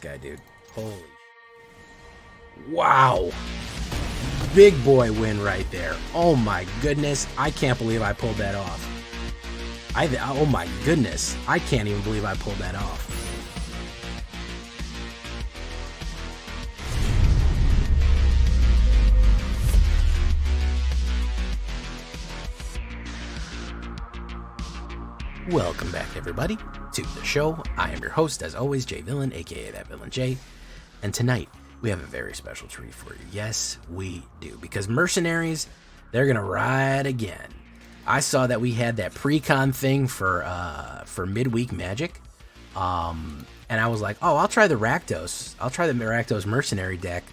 guy, dude. Holy. Wow. Big boy win right there. Oh my goodness. I can't believe I pulled that off. Oh my goodness. I can't even believe I pulled that off. Welcome back, everybody, to the show. I am your host, as always, Jay Villain, aka That Villain Jay. And tonight, we have a very special treat for you. Yes, we do. Because mercenaries, they're going to ride again. I saw that we had that pre-con thing for midweek magic. And I was like, oh, I'll try the Rakdos. I'll try the Rakdos mercenary deck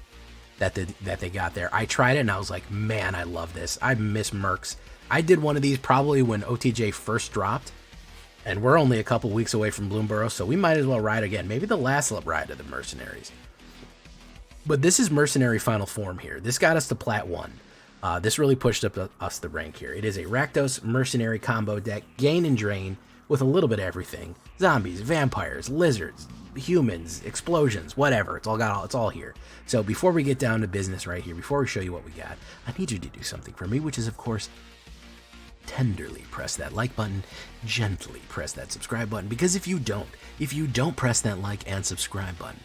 that they got there. I tried it, and I was like, man, I love this. I miss Mercs. I did one of these probably when OTJ first dropped. And we're only a couple weeks away from Bloomborough, so we might as well ride again. Maybe the last ride of the Mercenaries. But this is Mercenary Final Form here. This got us to Plat 1. This really pushed up us the rank here. It is a Rakdos Mercenary combo deck, gain and drain, with a little bit of everything. Zombies, vampires, lizards, humans, explosions, whatever. It's all here. So before we get down to business right here, before we show you what we got, I need you to do something for me, which is, of course, tenderly press that like button, gently press that subscribe button, because if you don't press that like and subscribe button,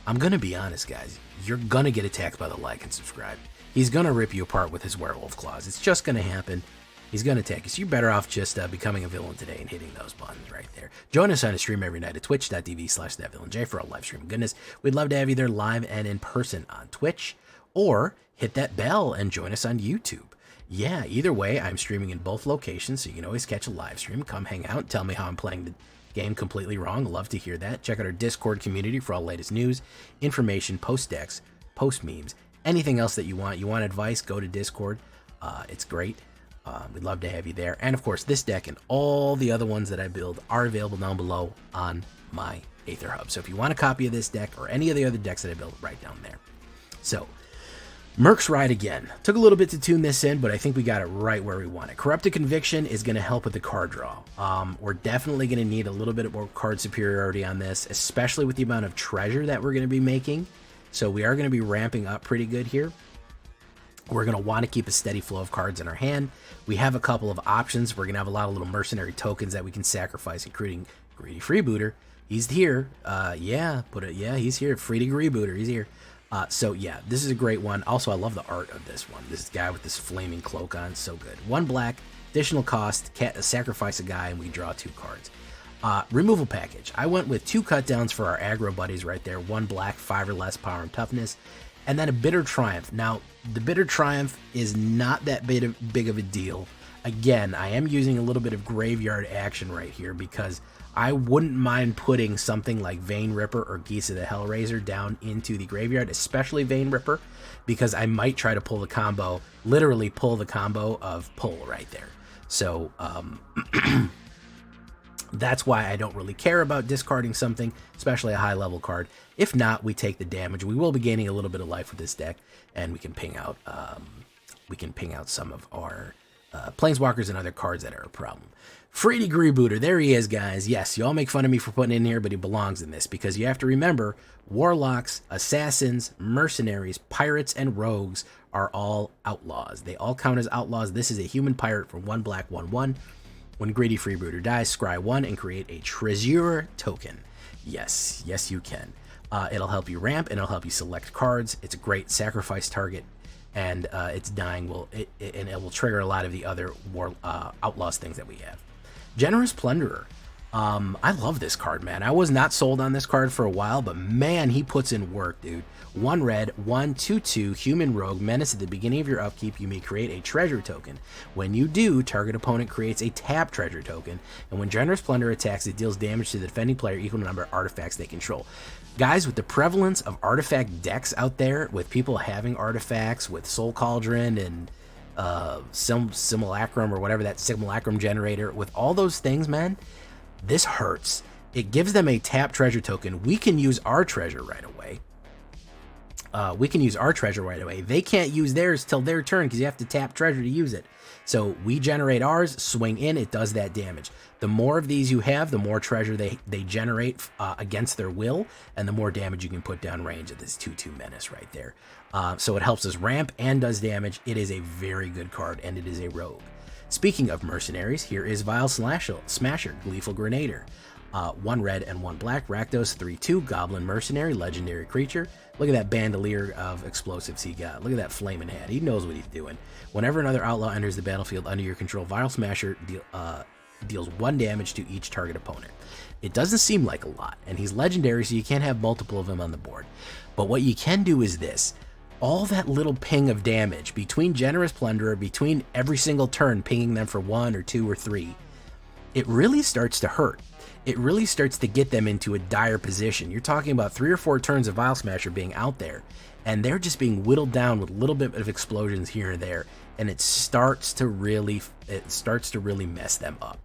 I'm gonna be honest, guys, you're gonna get attacked by the like and subscribe. He's gonna rip you apart with his werewolf claws. It's just gonna happen. He's gonna attack you. So you're better off just becoming a villain today and hitting those buttons right there. Join us on a stream every night at twitch.tv/thatvillainej for all live stream goodness. We'd love to have you there live and in person on Twitch, or hit that bell and join us on YouTube. Yeah, either way, I'm streaming in both locations, so you can always catch a live stream. Come hang out, tell me how I'm playing the game completely wrong. Love to hear that. Check out our Discord community for all latest news, information, post decks, post memes, anything else that you want. You want advice, go to Discord. It's great. We'd love to have you there. And of course, this deck and all the other ones that I build are available down below on my AetherHub. So if you want a copy of this deck or any of the other decks that I built, right down there. So, Mercs ride again. Took a little bit to tune this in, but I think we got it right where we want it. Corrupted Conviction is going to help with the card draw. We're definitely going to need a little bit more card superiority on this, especially with the amount of treasure that we're going to be making. So we are going to be ramping up pretty good here. We're going to want to keep a steady flow of cards in our hand. We have a couple of options. We're going to have a lot of little mercenary tokens that we can sacrifice, including Greedy Freebooter. He's here. He's here. Free Freebooter. He's here. So yeah, this is a great one. Also, I love the art of this one. This guy with this flaming cloak on, so good. 1 black, additional cost, sacrifice a guy, and we draw 2 cards. Removal package. I went with 2 cut downs for our aggro buddies right there. 1 black, 5 or less power and toughness, and then a Bitter Triumph. Now, the Bitter Triumph is not that big of a deal. Again, I am using a little bit of graveyard action right here because I wouldn't mind putting something like Vein Ripper or Geese of the Hellraiser down into the graveyard, especially Vein Ripper, because I might try to pull the combo, literally pull the combo of pull right there. So that's why I don't really care about discarding something, especially a high level card. If not, we take the damage. We will be gaining a little bit of life with this deck, and we can ping out some of our Planeswalkers and other cards that are a problem. Free Freebooter, there he is, guys. Yes, y'all make fun of me for putting it in here, but he belongs in this because you have to remember, warlocks, assassins, mercenaries, pirates, and rogues are all outlaws. They all count as outlaws. This is a human pirate for 1 black, 1/1. When Greedy Freebooter dies, scry 1 and create a treasure token. Yes, you can. It'll help you ramp, and it'll help you select cards. It's a great sacrifice target, and its dying it will trigger a lot of the other outlaws things that we have. Generous Plunderer. I love this card, man. I was not sold on this card for a while, but man, he puts in work, dude. 1 red, 1/2/2 human rogue menace. At the beginning of your upkeep, you may create a treasure token. When you do, target opponent creates a tap treasure token, and when Generous Plunderer attacks, it deals damage to the defending player equal to the number of artifacts they control. Guys, with the prevalence of artifact decks out there, with people having artifacts with Soul Cauldron and Simulacrum or whatever, that Simulacrum generator, with all those things, man, this hurts. It gives them a tap treasure token. We can use our treasure right away. we can use our treasure right away. They can't use theirs till their turn because you have to tap treasure to use it. So we generate ours, swing in, it does that damage. The more of these you have, the more treasure they generate against their will, and the more damage you can put down range of this 2/2 menace right there. So it helps us ramp and does damage. It is a very good card, and it is a rogue. Speaking of mercenaries, here is Vile Smasher, Gleeful Grenader. 1 red and 1 black, Rakdos 3/2, Goblin Mercenary, legendary creature. Look at that bandolier of explosives he got. Look at that flaming hat. He knows what he's doing. Whenever another outlaw enters the battlefield under your control, Vile Smasher deals 1 damage to each target opponent. It doesn't seem like a lot, and he's legendary, so you can't have multiple of him on the board. But what you can do is this. All that little ping of damage between Generous Plunderer, between every single turn pinging them for 1 or 2 or 3, it really starts to hurt. It really starts to get them into a dire position. You're talking about 3 or 4 turns of Vile Smasher being out there, and they're just being whittled down with a little bit of explosions here and there, and it starts to really mess them up.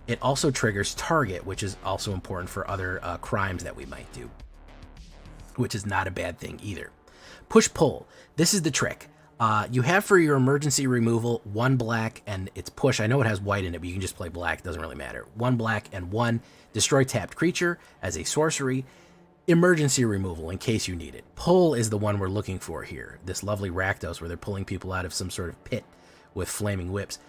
It also triggers target, which is also important for other crimes that we might do, which is not a bad thing either. Push pull. This is the trick. You have for your emergency removal 1 black and it's push. I know it has white in it, but you can just play black. It doesn't really matter. 1 black and 1 destroy tapped creature as a sorcery. Emergency removal in case you need it. Pull is the one we're looking for here. This lovely Rakdos where they're pulling people out of some sort of pit with flaming whips.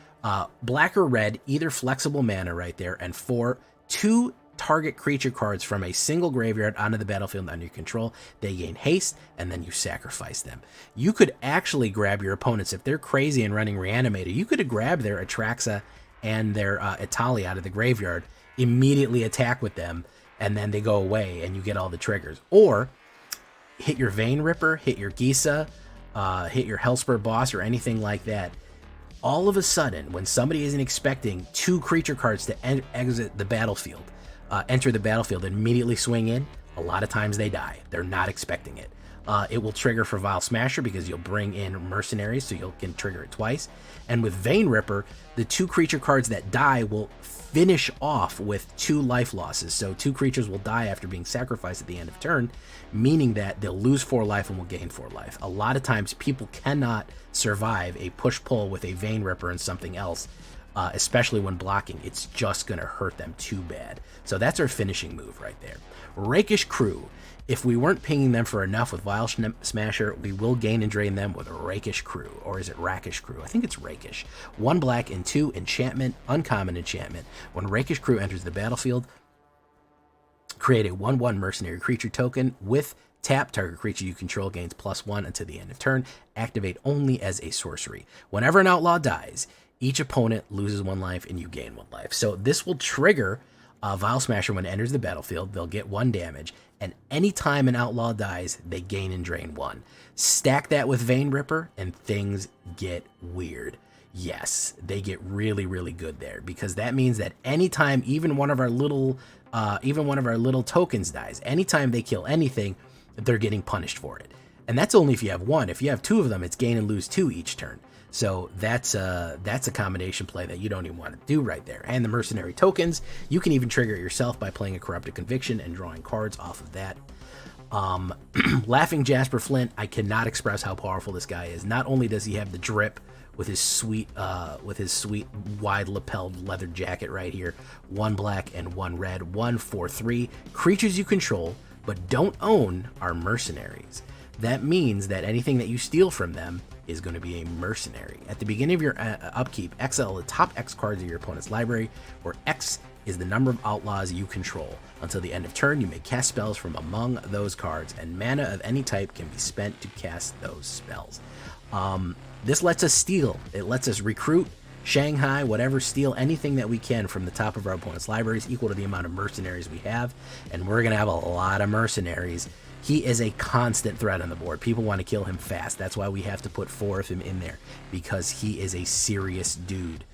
Black or red, either flexible mana right there, and 4, 2 target creature cards from a single graveyard onto the battlefield under your control. They gain haste, and then you sacrifice them. You could actually grab your opponents. If they're crazy and running Reanimator, you could grab their Atraxa and their Etali out of the graveyard, immediately attack with them, and then they go away, and you get all the triggers. Or hit your Vein Ripper, hit your Gisa, hit your Hellspur Boss, or anything like that. All of a sudden, when somebody isn't expecting 2 creature cards to exit the battlefield, enter the battlefield and immediately swing in, a lot of times they die. They're not expecting it. It will trigger for Vile Smasher because you'll bring in mercenaries, so you can trigger it twice. And with Vein Ripper, the 2 creature cards that die will finish off with 2 life losses. So 2 creatures will die after being sacrificed at the end of turn, meaning that they'll lose 4 life and will gain 4 life. A lot of times people cannot survive a push-pull with a Vein Ripper and something else, especially when blocking. It's just going to hurt them too bad. So that's our finishing move right there. Rakish Crew. If we weren't pinging them for enough with Vile Smasher, we will gain and drain them with a Rakish Crew. Or is it Rakish Crew? I think it's Rakish. 1 black and 2 enchantment, uncommon enchantment. When Rakish Crew enters the battlefield, create a 1/1 mercenary creature token with tap. Target creature you control gains +1 until the end of turn. Activate only as a sorcery. Whenever an outlaw dies, each opponent loses 1 life and you gain 1 life. So this will trigger Vile Smasher when it enters the battlefield. They'll get 1 damage, and anytime an outlaw dies, they gain and drain 1. Stack that with Vein Ripper, and things get weird. Yes, they get really, really good there, because that means that anytime even one of our little tokens dies, anytime they kill anything, they're getting punished for it. And that's only if you have 1. If you have 2 of them, it's gain and lose 2 each turn. So that's a combination play that you don't even want to do right there. And the mercenary tokens, you can even trigger it yourself by playing a Corrupted Conviction and drawing cards off of that. Laughing Jasper Flint, I cannot express how powerful this guy is. Not only does he have the drip with his sweet wide lapelled leather jacket right here, 1 black and 1 red, 1/4/3. Creatures you control but don't own are mercenaries. That means that anything that you steal from them is going to be a mercenary. At the beginning of your upkeep, exile the top X cards of your opponent's library, where X is the number of outlaws you control. Until the end of turn, you may cast spells from among those cards, and mana of any type can be spent to cast those spells. This lets us steal. It lets us recruit, Shanghai, whatever, steal anything that we can from the top of our opponent's libraries, equal to the amount of mercenaries we have, and we're going to have a lot of mercenaries. He is a constant threat on the board. People want to kill him fast. That's why we have to put 4 of him in there, because he is a serious dude.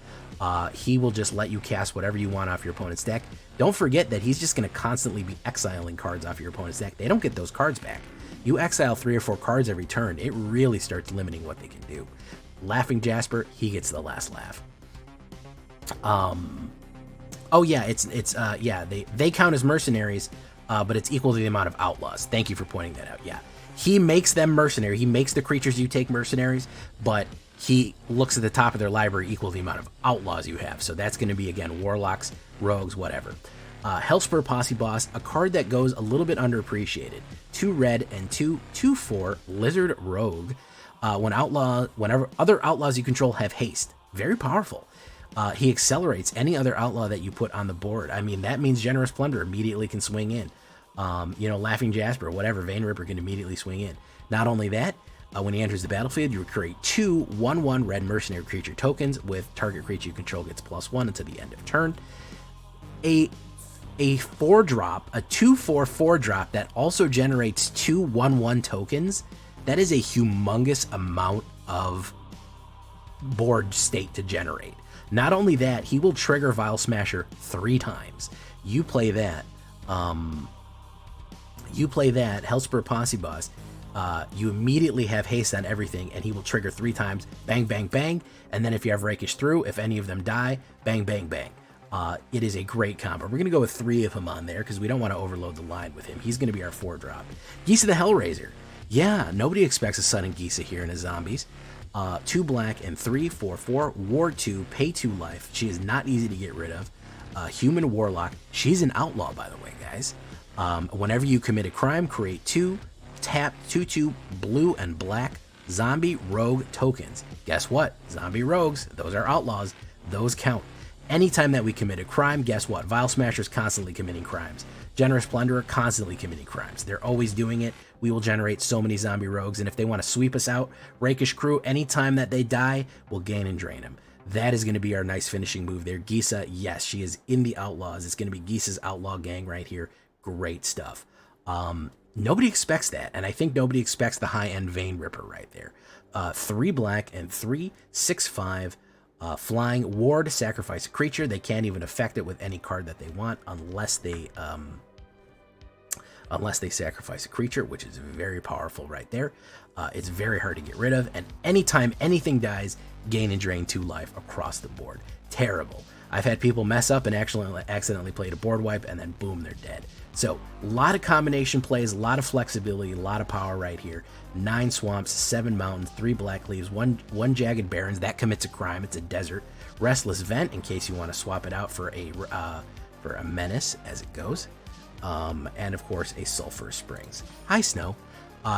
He will just let you cast whatever you want off your opponent's deck. Don't forget that he's just going to constantly be exiling cards off your opponent's deck. They don't get those cards back. You exile 3 or 4 cards every turn, it really starts limiting what they can do. Laughing Jasper, he gets the last laugh. Oh yeah, they count as mercenaries, but it's equal to the amount of outlaws. Thank you for pointing that out. Yeah, He makes them mercenary. He makes the creatures you take mercenaries, but he looks at the top of their library equal to the amount of outlaws you have. So that's going to be, again, warlocks, rogues, whatever. Hellspur Posse Boss, a card that goes a little bit underappreciated. 2 red and 2/4 Lizard Rogue. Whenever other outlaws you control have haste. Very powerful. He accelerates any other outlaw that you put on the board. I mean, that means Generous Plunder immediately can swing in. Laughing Jasper, whatever, Vein Ripper can immediately swing in. Not only that, when he enters the battlefield, you create 2 1/1 red mercenary creature tokens with target creature you control gets +1 until the end of turn. A 4-drop, a 2/4 4-drop that also generates 2 1/1 tokens. That is a humongous amount of board state to generate. Not only that, he will trigger Vile Smasher 3 times. You play that, Hellspur Posse Boss, you immediately have haste on everything, and he will trigger 3 times, bang, bang, bang, and then if you have Rakish Through, if any of them die, bang, bang, bang. It is a great combo. We're going to go with 3 of him on there, because we don't want to overload the line with him. He's going to be our 4-drop. Gisa the Hellraiser. Yeah, nobody expects a Sun and Gisa here in his zombies. 2 black and 3/4/4, Ward 2, pay 2 life. She is not easy to get rid of. Human Warlock. She's an outlaw, by the way, guys. Whenever you commit a crime, create 2 tap 2/2 blue and black zombie rogue tokens. Guess what? Zombie rogues, those are outlaws. Those count. Anytime that we commit a crime, guess what? Vile Smasher's constantly committing crimes. Generous Plunderer constantly committing crimes. They're always doing it. We will generate so many zombie rogues, and if they want to sweep us out, Rakish Crew, anytime that they die, we'll gain and drain them. That is going to be our nice finishing move there. Gisa, yes, she is in the Outlaws. It's going to be Gisa's Outlaw Gang right here. Great stuff. Nobody expects that, and I think nobody expects the high-end Vein Ripper right there. 3 black and 3/6/5. Flying Ward, sacrifice a creature. They can't even affect it with any card that they want unless they sacrifice a creature, which is very powerful right there. It's very hard to get rid of, and anytime anything dies, gain and drain 2 life across the board. Terrible. I've had people mess up and actually accidentally played a board wipe, and then boom, they're dead. So a lot of combination plays, a lot of flexibility, a lot of power right here. 9 swamps, 7 mountains, 3 black leaves, one jagged barrens. That commits a crime. It's a desert. Restless Vent, in case you want to swap it out for a menace as it goes. And of course a Sulphur Springs. Hi Snow.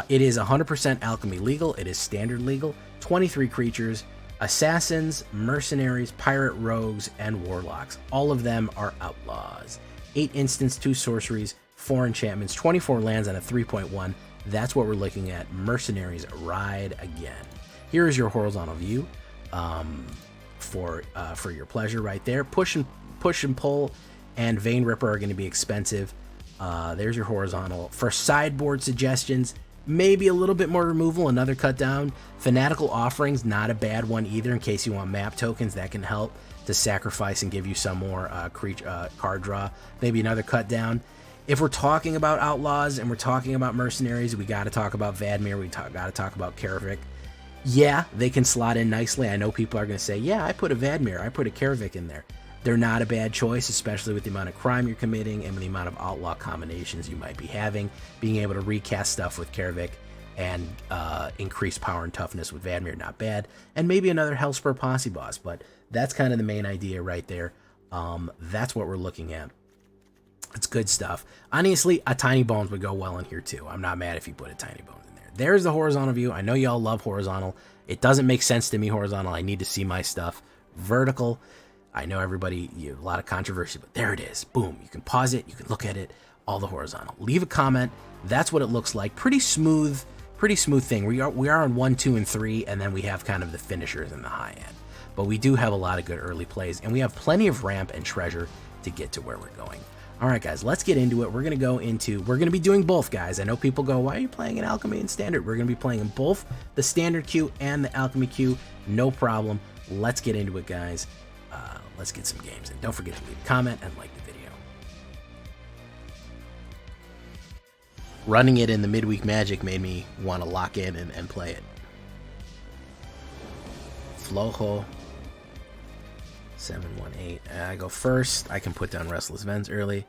It is 100% alchemy legal. It is standard legal. 23 creatures, assassins, mercenaries, pirate rogues, and warlocks. All of them are outlaws. 8 instants, 2 sorceries, 4 enchantments, 24 lands on a 3.1. That's what we're looking at. Mercenaries ride again. Here is your horizontal view for your pleasure right there. Push and pull and Vein Ripper are going to be expensive. There's your horizontal. For sideboard suggestions, maybe a little bit more removal, another cut down. Fanatical Offerings, not a bad one either, in case you want map tokens. That can help to sacrifice and give you some more card draw. Maybe another cut down. If we're talking about outlaws and we're talking about mercenaries, we got to talk about Vadmir. We got to talk about Karavik. Yeah, they can slot in nicely. I know people are going to say, yeah, I put a Vadmir, I put a Karavik in there. They're not a bad choice, especially with the amount of crime you're committing and the amount of outlaw combinations you might be having. Being able to recast stuff with Karavik and increase power and toughness with Vadmir, not bad. And maybe another Hellspur Posse Boss, but that's kind of the main idea right there. That's what we're looking at. It's good stuff. Honestly, a Tiny Bones would go well in here too. I'm not mad if you put a Tiny Bones in there. There's the horizontal view. I know y'all love horizontal. It doesn't make sense to me horizontal. I need to see my stuff. Vertical, I know everybody, a lot of controversy, but there it is. Boom. You can pause it. You can look at it. All the horizontal. Leave a comment. That's what it looks like. Pretty smooth thing. We are on 1, 2, and 3, and then we have kind of the finishers in the high end. But we do have a lot of good early plays, and we have plenty of ramp and treasure to get to where we're going. All right, guys, let's get into it. We're going to be doing both, guys. I know people go, why are you playing in Alchemy and Standard? We're going to be playing in both the Standard queue and the Alchemy queue. No problem. Let's get into it, guys. Let's get some games in. Don't forget to leave a comment and like the video. Running it in the midweek Magic made me want to lock in and play it. Flojo. 718. I go first. I can put down Restless Vents early.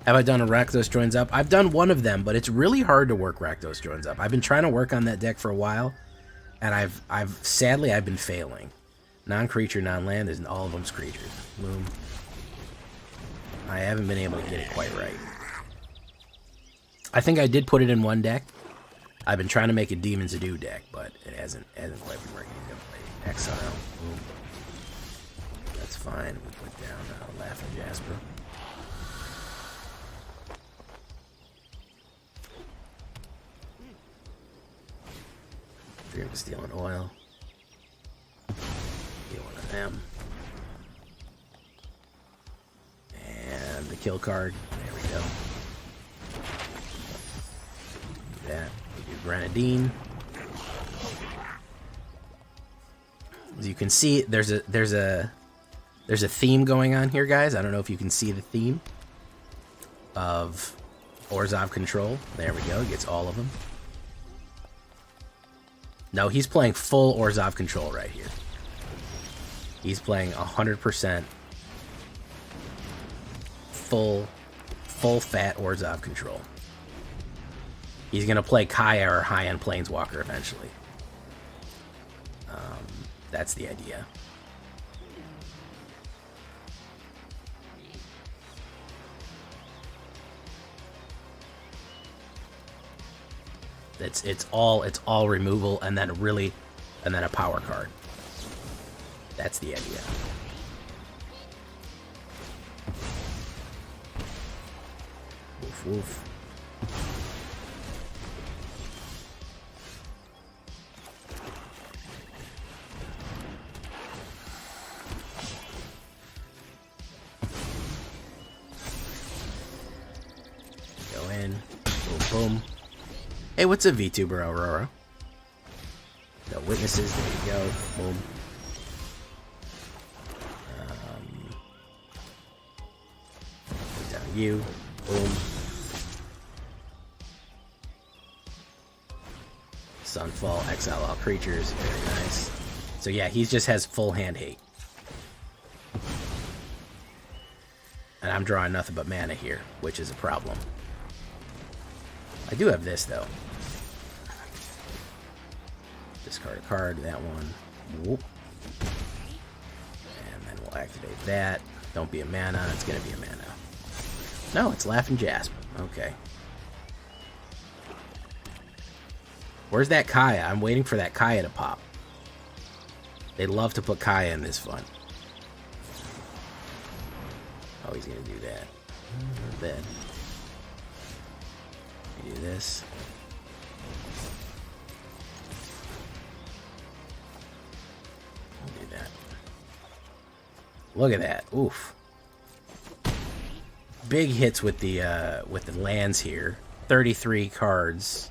Have I done a Rakdos Joins Up? I've done one of them, but it's really hard to work Rakdos Joins Up. I've been trying to work on that deck for a while, and sadly I've been failing. Non-creature, non-land, there's all of them's creatures. Boom. I haven't been able to get it quite right. I think I did put it in one deck. I've been trying to make a Demon's Ado deck, but it hasn't quite been working. He's gonna play Exile. Boom. That's fine. We put down Laughing Jasper. Dream of Stealing Oil. Get one of them. And the kill card. There we go. Do that. We do Grenadine. As you can see, there's a theme going on here, guys. I don't know if you can see the theme of Orzhov Control. There we go. He gets all of them. No, he's playing full Orzhov Control right here. He's playing 100% full fat Orzhov Control. He's going to play Kaya or high-end Planeswalker eventually. That's the idea. It's all removal and then a power card. That's the idea. Woof woof. Go in. Boom boom. Hey, what's a VTuber, Aurora? No witnesses. There you go. Boom. Down you. Boom. Sunfall. Exile all creatures. Very nice. So yeah, he just has full hand hate. And I'm drawing nothing but mana here, which is a problem. I do have this, though. Discard a card, that one. Whoop. And then we'll activate that. Don't be a mana, it's gonna be a mana. No, it's Laughing Jasper. Okay. Where's that Kaya? I'm waiting for that Kaya to pop. They love to put Kaya in this fun. Oh, he's gonna do that. Not bad. Do this. I'll do that. Look at that. Oof. Big hits with the lands here. 33 cards.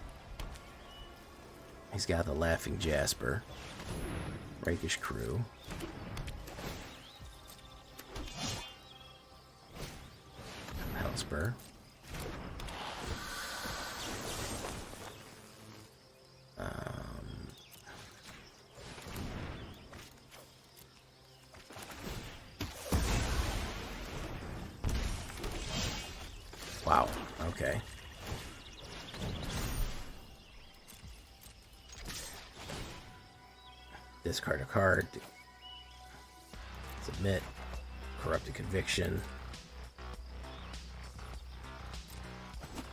He's got the Laughing Jasper. Rakish Crew. Hellspur. Wow, okay. Discard a card. Submit. Corrupted Conviction.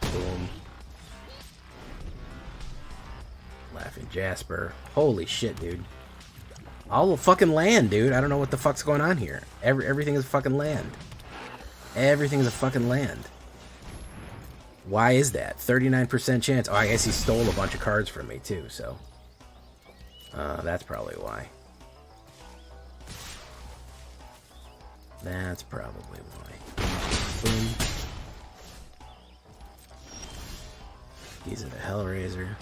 Boom. Laughing Jasper. Holy shit, dude. All the fucking land, dude. I don't know what the fuck's going on here. Everything is fucking land. Everything is a fucking land. Why is that? 39% chance. Oh, I guess he stole a bunch of cards from me, too, so. That's probably why. That's probably why. Boom. These are the Hellraiser.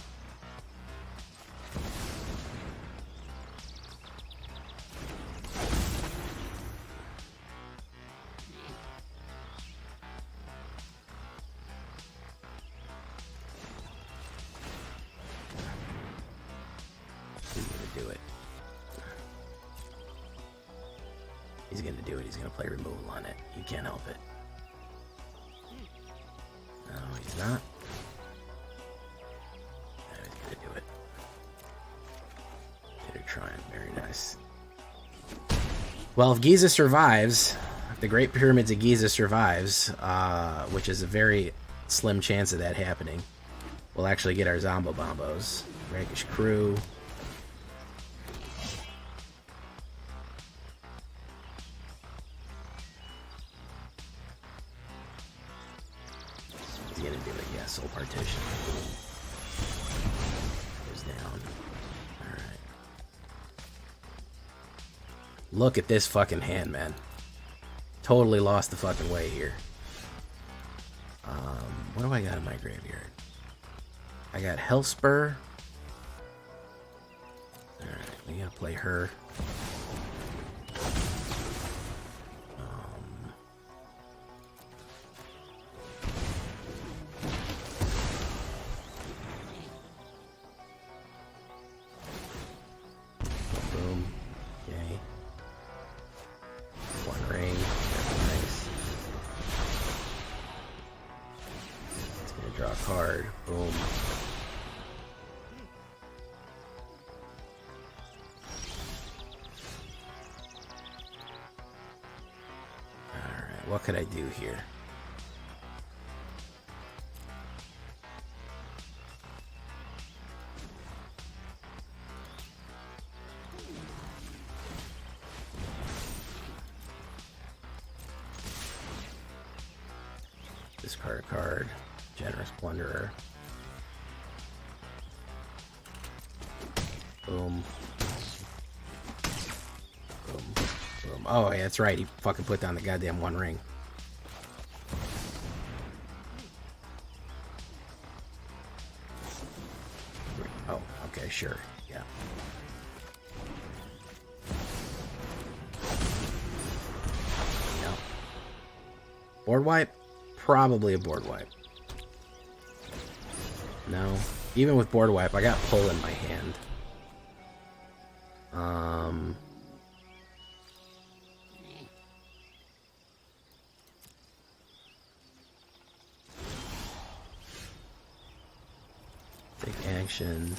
He's gonna do it. He's gonna play removal on it. You can't help it. not. That is gonna do it. They're trying. Very nice. Well, if Giza survives, if the Great Pyramids of Giza survives, which is a very slim chance of that happening, we'll actually get our Zombo Bombos. Rakish Crew. He's gonna do it, yeah, Soul Partition. Goes down. Alright. Look at this fucking hand, man. Totally lost the fucking way here. What do I got in my graveyard? I got Hellspur. Alright, we gotta play her. Boom. Okay. One ring. Nice. It's gonna draw a card. Boom. What could I do here? Discard a card. Generous Plunderer. Boom. Boom. Boom. Oh, yeah, that's right. He fucking put down the goddamn one ring. Oh, okay, sure. Yeah. No. Board wipe? Probably a board wipe. No. Even with board wipe, I got pull in my hand. Take action.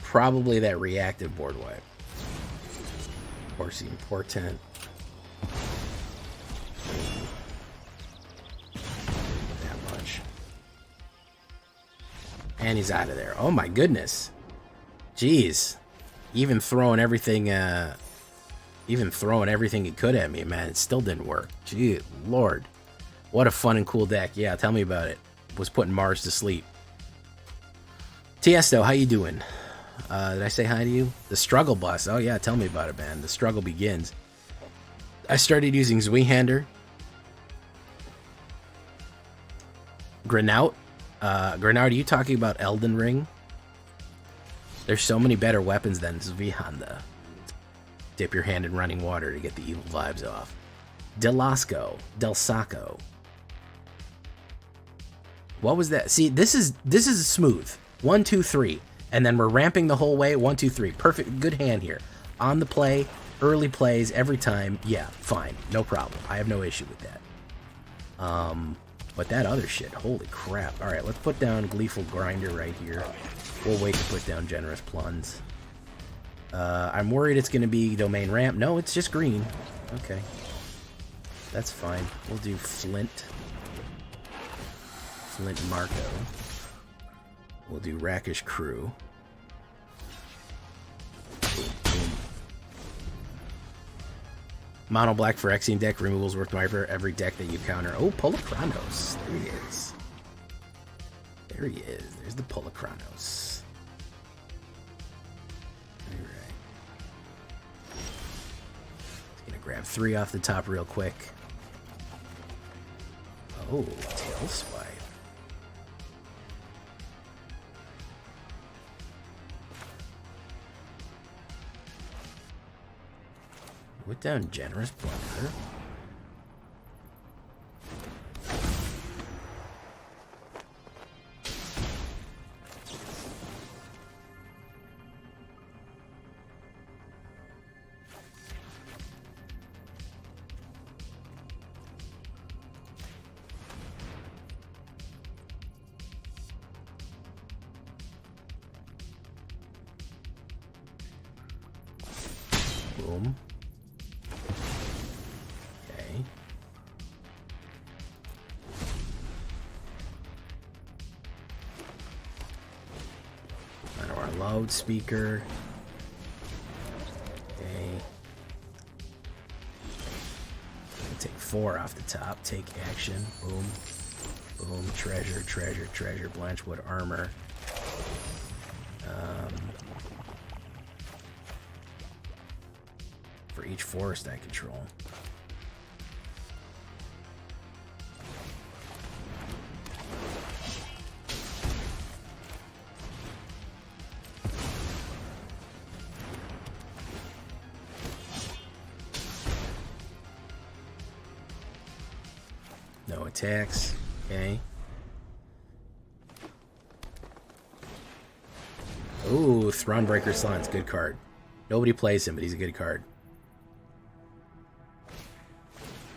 Probably that reactive board wipe. Porcine Portent. That much. And he's out of there. Oh my goodness. Jeez. Even throwing everything he could at me, man. It still didn't work. Gee, Lord. What a fun and cool deck. Yeah, tell me about it. Was putting Mars to sleep. Tiesto, how you doing? Did I say hi to you? The Struggle Bus. Oh, yeah, tell me about it, man. The struggle begins. I started using Zweehander. Grenaut. Grenaut, are you talking about Elden Ring? There's so many better weapons than Zweehander. Dip your hand in running water to get the evil vibes off. Delasco. Del Saco. What was that? See, this is smooth. 1, 2, 3. And then we're ramping the whole way. 1, 2, 3. Perfect. Good hand here. On the play. Early plays every time. Yeah, fine. No problem. I have no issue with that. But that other shit. Holy crap. Alright, let's put down Gleeful Grinder right here. We'll wait to put down Generous Plunds. I'm worried it's going to be Domain Ramp. No, it's just green. Okay. That's fine. We'll do Flint. Flint Marco. We'll do Rakish Crew. Boom, boom. Mono black for Phyrexian deck. Removals worth my for every deck that you counter. Oh, Polokronos. There he is. There he is. There's the Polokronos. Alright. Just gonna grab 3 off the top real quick. Oh, Tail Swipe. Put down Generous Plunder. Boom. Okay. On our loudspeaker. Okay. Take 4 off the top. Take action. Boom. Boom. Treasure, treasure, treasure. Blanchwood armor. For each forest I control. No attacks. Okay. Ooh, Thronebreaker Slant's good card. Nobody plays him, but he's a good card.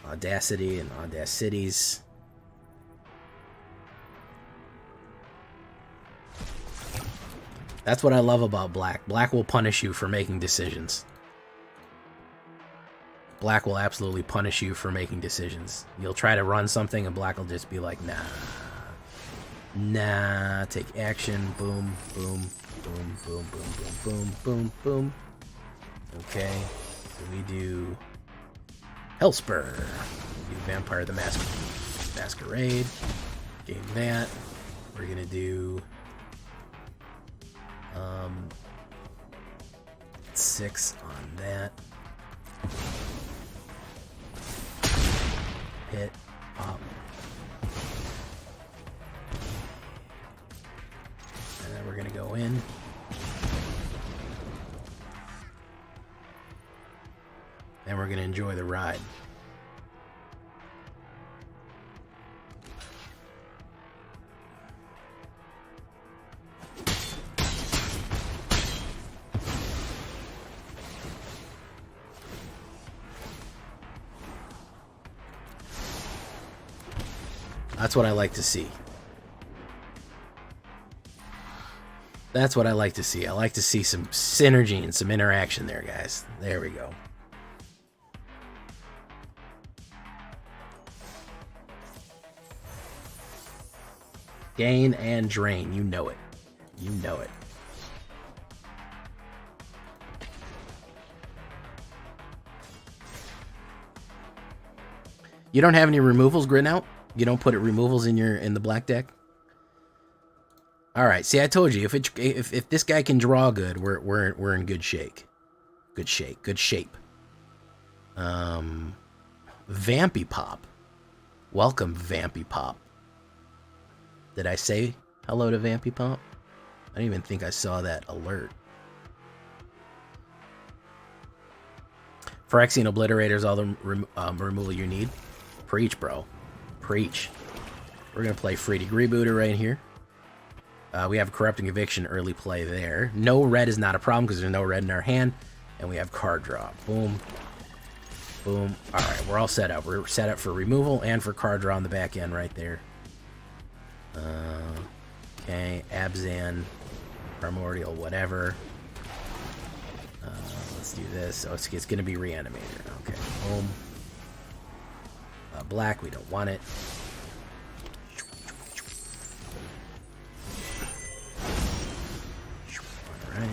Audacity and Audacities. That's what I love about Black. Black will punish you for making decisions. Black will absolutely punish you for making decisions. You'll try to run something and Black will just be like, nah. Nah. Take action. Boom, boom, boom, boom, boom, boom, boom, boom, boom. Okay. So we do Hellspur. We do Vampire the Masquerade. Game that. We're gonna do 6 on that. Hit, pop. And then we're gonna go in. And we're gonna enjoy the ride. That's what I like to see. That's what I like to see. I like to see some synergy and some interaction there, guys. There we go. Gain and drain. You know it. You know it. You don't have any removals grid out? You don't put removals in the black deck? All right. See, I told you if this guy can draw good, we're in good shape. Good shape. Vampy Pop. Welcome, Vampy Pop. Did I say hello to Vampy Pop? I don't even think I saw that alert. Phyrexian Obliterator is all the removal you need. Preach, bro. Preach. We're going to play Free Degree Booter right here. We have Corrupting Eviction early play there. No red is not a problem because there's no red in our hand. And we have card draw. Boom. Boom. All right, we're all set up. We're set up for removal and for card draw on the back end right there. Okay, Abzan, Primordial, whatever. Let's do this. Oh, it's going to be Reanimator. Okay, boom. Black, we don't want it. All right.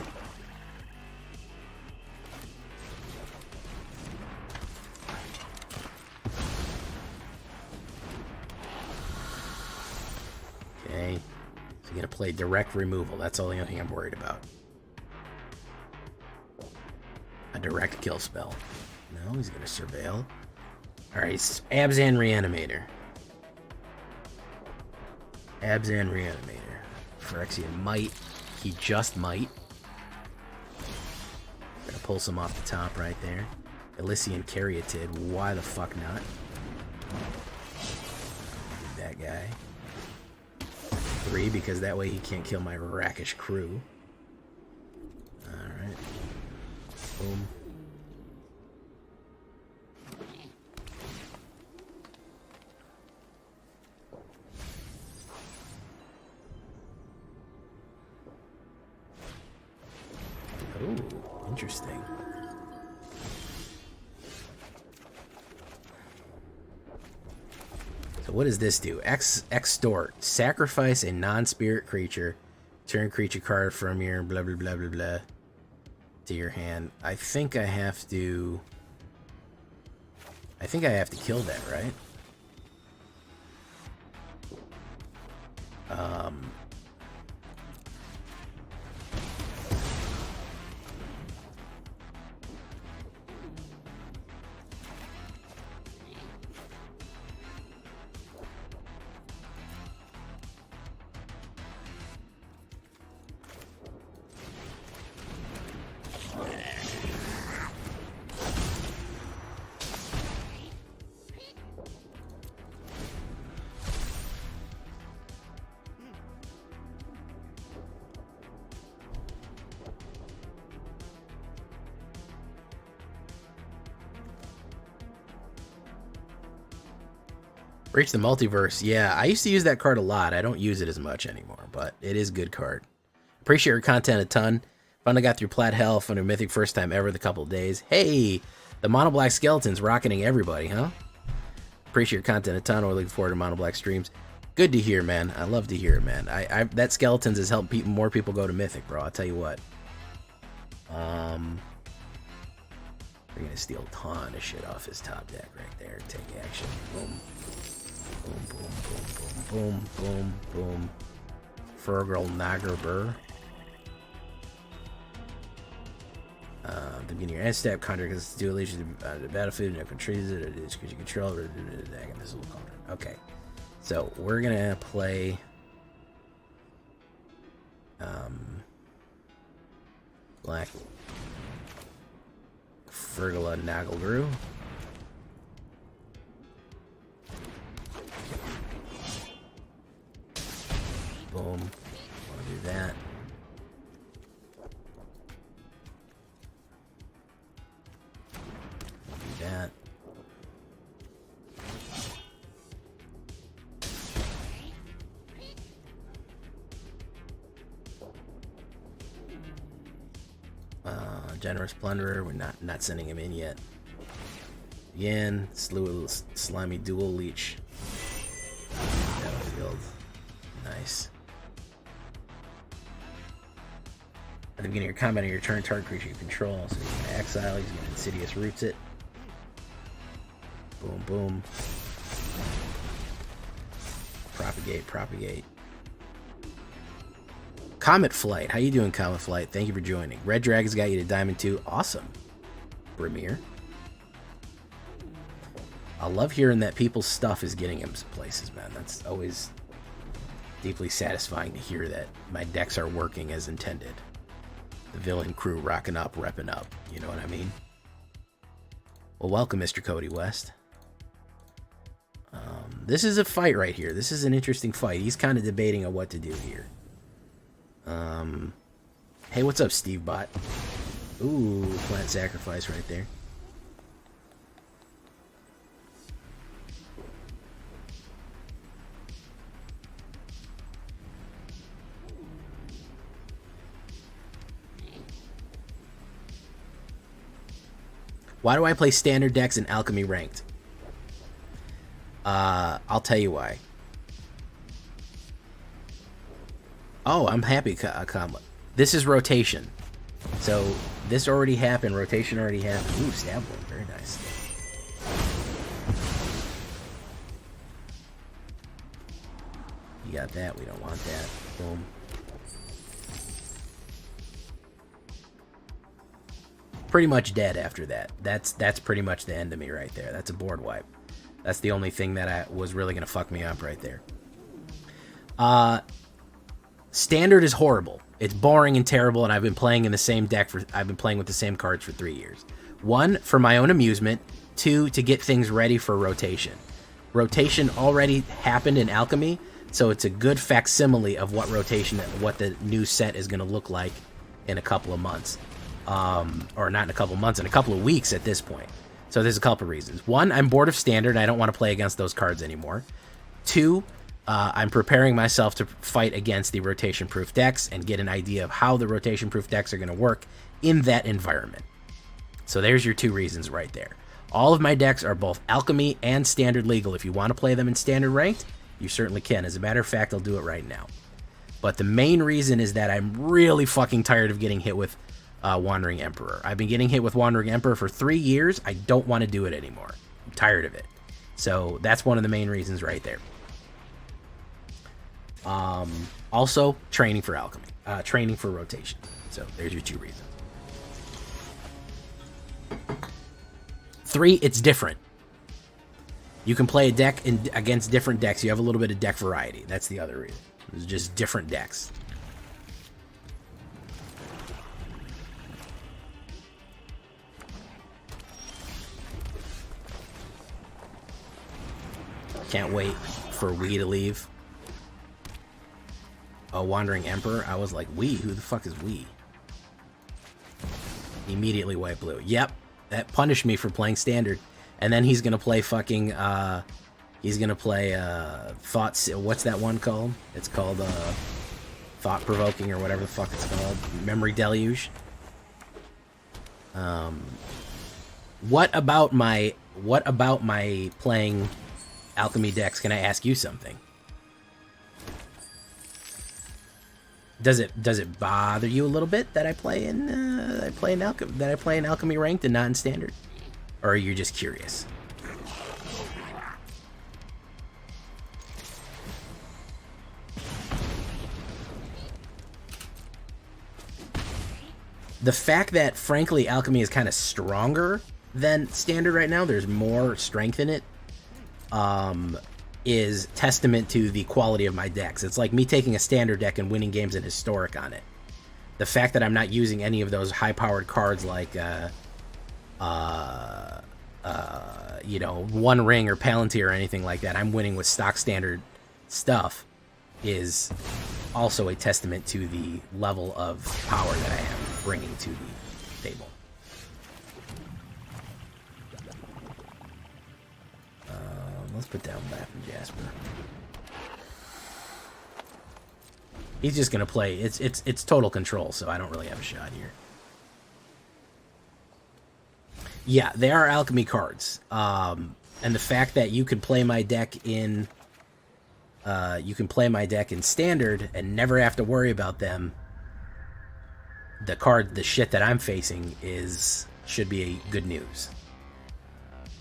Okay. So you're going to play direct removal. That's the only thing I'm worried about. A direct kill spell. No, he's going to surveil. Alright, Abzan Reanimator. Abzan Reanimator. Phyrexian might. He just might. Gonna pull some off the top right there. Elysian Caryatid. Why the fuck not? That guy. 3, because that way he can't kill my Rakish crew. Alright. Boom. Ooh, interesting. So what does this do? Extort. Sacrifice a non-spirit creature. Turn creature card from your blah blah blah blah blah to your hand. I think I have to kill that, right? Reach the Multiverse. Yeah, I used to use that card a lot. I don't use it as much anymore, but it is a good card. Appreciate your content a ton. Finally got through Plat Health under Mythic first time ever the couple of days. Hey, the Mono Black Skeleton's rocketing everybody, huh? Appreciate your content a ton. We're looking forward to Mono Black streams. Good to hear, man. I love to hear it, man. That Skeletons has helped more people go to Mythic, bro. I'll tell you what. We're gonna steal a ton of shit off his top deck right there. Take action. Boom. Boom, boom, boom, boom, boom, boom, boom. Fergal Nagarburr. The beginning of your end step, conjure because it's duelation to the battlefield, no controls it, it's because you control it, this little conjure. Okay. So we're gonna play Black Fergal Nagarburr. Boom. Want to do that. Do that. Generous Plunderer. We're not sending him in yet. Again, slew a slimy dual leech. Battlefield. Nice. At the beginning of your combat on your turn, target creature you control. So he's gonna exile, he's gonna Insidious Roots it. Boom, boom. Propagate, propagate. Comet Flight. How you doing, Comet Flight? Thank you for joining. Red Dragon's got you to Diamond 2. Awesome. Brimir. I love hearing that people's stuff is getting him some places, man. That's always deeply satisfying to hear that my decks are working as intended. The villain crew rocking up, repping up. You know what I mean? Well, welcome, Mr. Cody West. This is a fight right here. This is an interesting fight. He's kind of debating on what to do here. Hey, what's up, Steve Bot? Ooh, plant sacrifice right there. Why do I play standard decks in Alchemy Ranked? I'll tell you why. Oh, I'm happy, Kamla. This is rotation. So, this already happened. Rotation already happened. Ooh, stab one. Very nice. You got that. We don't want that. Boom. Pretty much dead after that. That's pretty much the end of me right there. That's a board wipe. That's the only thing that was really going to fuck me up right there. Standard is horrible. It's boring and terrible, and I've been playing in the same deck I've been playing with the same cards for 3 years. 1, for my own amusement. 2, to get things ready for rotation. Rotation already happened in Alchemy, so it's a good facsimile of what the new set is going to look like in a couple of months. Or not in a couple of months, in a couple of weeks at this point. So there's a couple of reasons. 1, I'm bored of Standard. I don't want to play against those cards anymore. 2, I'm preparing myself to fight against the rotation-proof decks and get an idea of how the rotation-proof decks are going to work in that environment. So there's your 2 reasons right there. All of my decks are both Alchemy and Standard legal. If you want to play them in Standard Ranked, you certainly can. As a matter of fact, I'll do it right now. But the main reason is that I'm really fucking tired of getting hit with Wandering Emperor. I've been getting hit with Wandering Emperor for 3 years. I don't want to do it anymore. I'm tired of it. So that's one of the main reasons right there. Also, training for Alchemy. Training for rotation. So there's your 2 reasons. 3, it's different. You can play a deck against different decks. You have a little bit of deck variety. That's the other reason. It's just different decks. Can't wait for Wii to leave. Oh, Wandering Emperor. I was like, Wii? Who the fuck is Wii? Immediately white blue. Yep. That punished me for playing Standard. And then he's going to play fucking, he's going to play, Thoughts, what's that one called? It's called, Thought Provoking or whatever the fuck it's called. Memory Deluge. What about my playing Alchemy decks? Can I ask you something? Does it bother you a little bit that I play in Alchemy Ranked and not in Standard, or are you just curious? The fact that, frankly, Alchemy is kind of stronger than Standard right now, there's more strength in it, is testament to the quality of my decks. It's like me taking a Standard deck and winning games in Historic on it. The fact that I'm not using any of those high-powered cards like, you know, One Ring or Palantir or anything like that, I'm winning with stock Standard stuff, is also a testament to the level of power that I am bringing to the table. Let's put down Laugh and Jasper. He's just gonna play. It's total control, so I don't really have a shot here. Yeah, they are Alchemy cards, and the fact that you can play my deck in, Standard and never have to worry about them. The shit that I'm facing should be good news.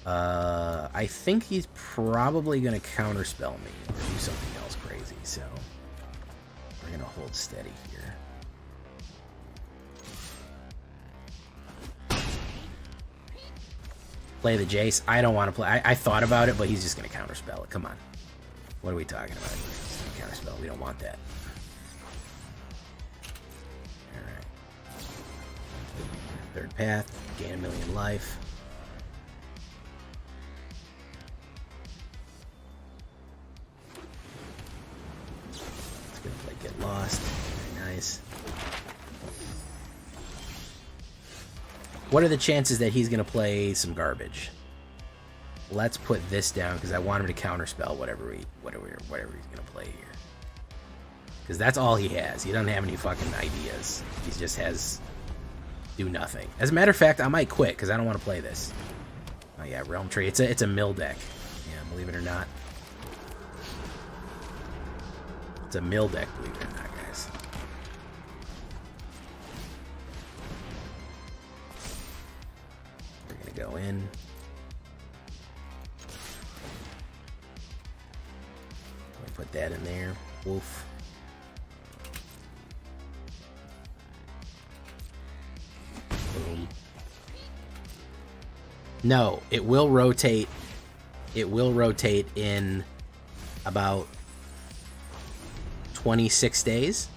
I think he's probably going to counterspell me or do something else crazy, so we're going to hold steady here. Play the Jace. I don't want to play. I thought about it, but he's just going to counterspell it. Come on. What are we talking about? Counterspell. We don't want that. Alright. Third path. Gain 1,000,000 life. Get lost. Very nice. What are the chances that he's going to play some garbage? Let's put this down because I want him to counterspell whatever he's going to play here. Because that's all he has. He doesn't have any fucking ideas. He just has do nothing. As a matter of fact, I might quit because I don't want to play this. Oh yeah, Realm Tree. It's a mill deck. Yeah, believe it or not. It's a mill deck, believe it or not, guys. We're gonna go in. Put that in there. Woof. Boom. No, it will rotate. It will rotate in about 26 days.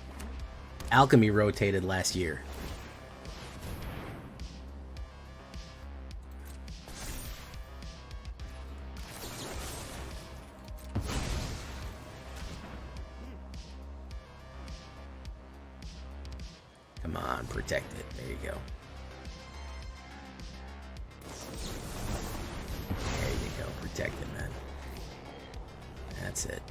Alchemy rotated last year. Come on, protect it. There you go. There you go. Protect it, man. That's it.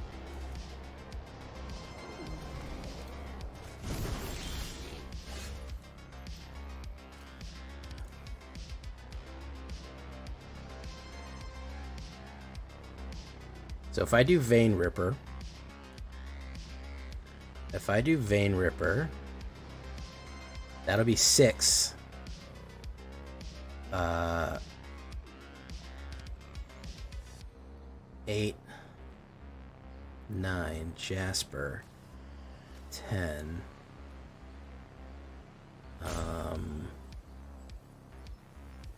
So if I do Vein Ripper, that'll be 6. 8, 9, Jasper, 10.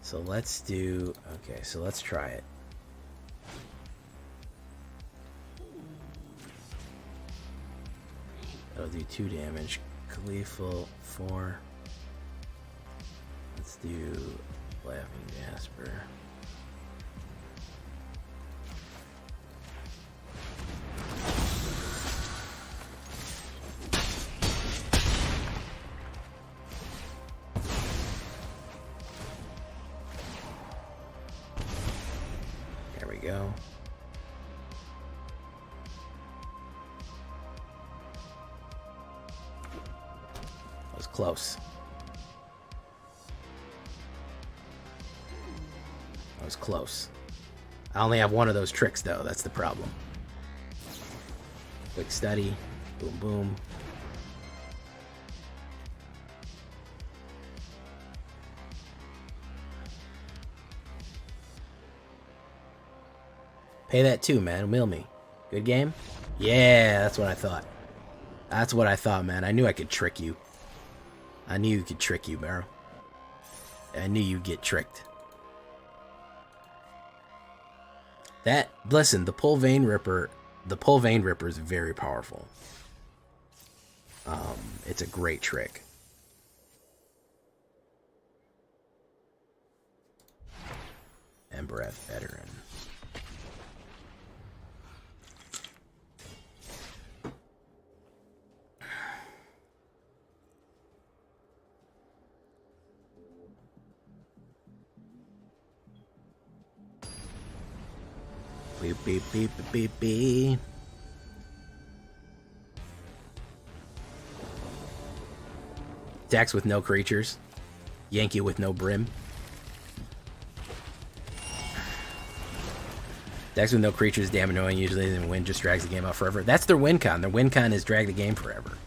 So let's do, okay, so let's try it. That'll do 2 damage. Gleeful, 4. Let's do Laughing Jasper. There we go. That was close. That was close. I only have one of those tricks, though. That's the problem. Quick study. Boom, boom. Pay that too, man. Mill me. Good game? Yeah, that's what I thought. That's what I thought, man. I knew I could trick you. I knew you could trick you, bro. I knew you'd get tricked. That, listen, the pull Vein Ripper is very powerful. It's a great trick. And Breath Veteran. Beep, beep, beep, beep, beep. Attacks with no creatures. Yankee with no brim. Attacks with no creatures, damn annoying. Usually the win just drags the game out forever. That's their win con. Their win con is drag the game forever.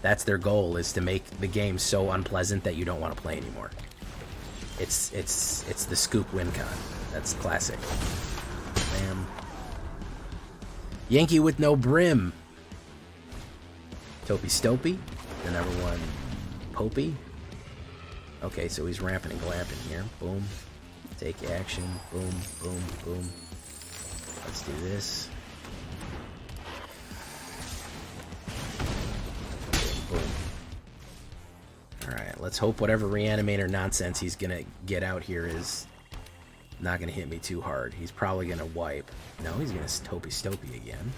That's their goal, is to make the game so unpleasant that you don't want to play anymore. It's the scoop win con. That's classic. Bam. Yankee with no brim. Topi Stopey, the number 1 Popey. Okay, so he's ramping and glamping here. Boom. Take action. Boom, boom, boom. Let's do this. Boom, boom. Alright, let's hope whatever reanimator nonsense he's gonna get out here is not gonna hit me too hard. He's probably gonna wipe. No, he's gonna Topi Stopey again.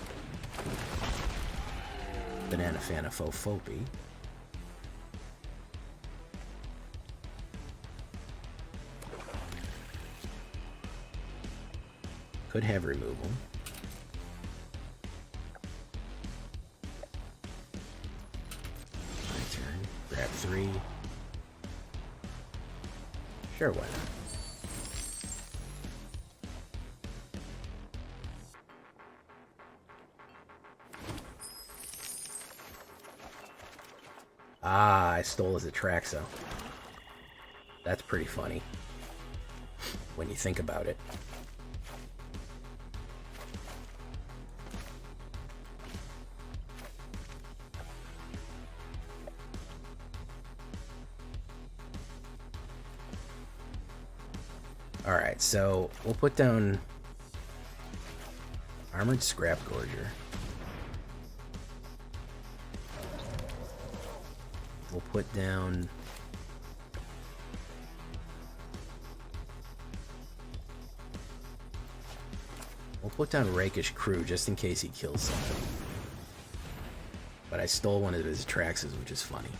Banana Fana Faux Fopey. Could have removal. My turn. Grab 3. Sure, why not? Ah, I stole his Atraxa. That's pretty funny when you think about it. Alright, so we'll put down Armored Scrap Gorger. We'll put down Rakish Crew just in case he kills something. But I stole one of his Atraxas, which is funny.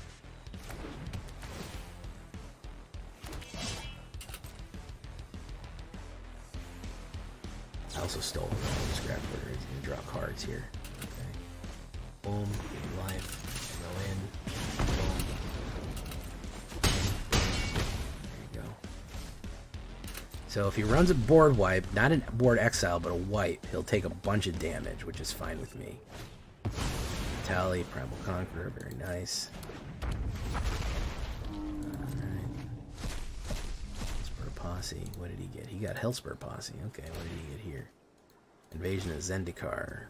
also stole the scrap order. He's gonna draw cards here. Okay. Boom, gain life. Go in. Boom. There you go. So if he runs a board wipe, not a board exile, but a wipe, he'll take a bunch of damage, which is fine with me. Tally, Primal Conqueror, very nice. Posse. What did he get? He got Hellspur Posse. Okay, what did he get here? Invasion of Zendikar.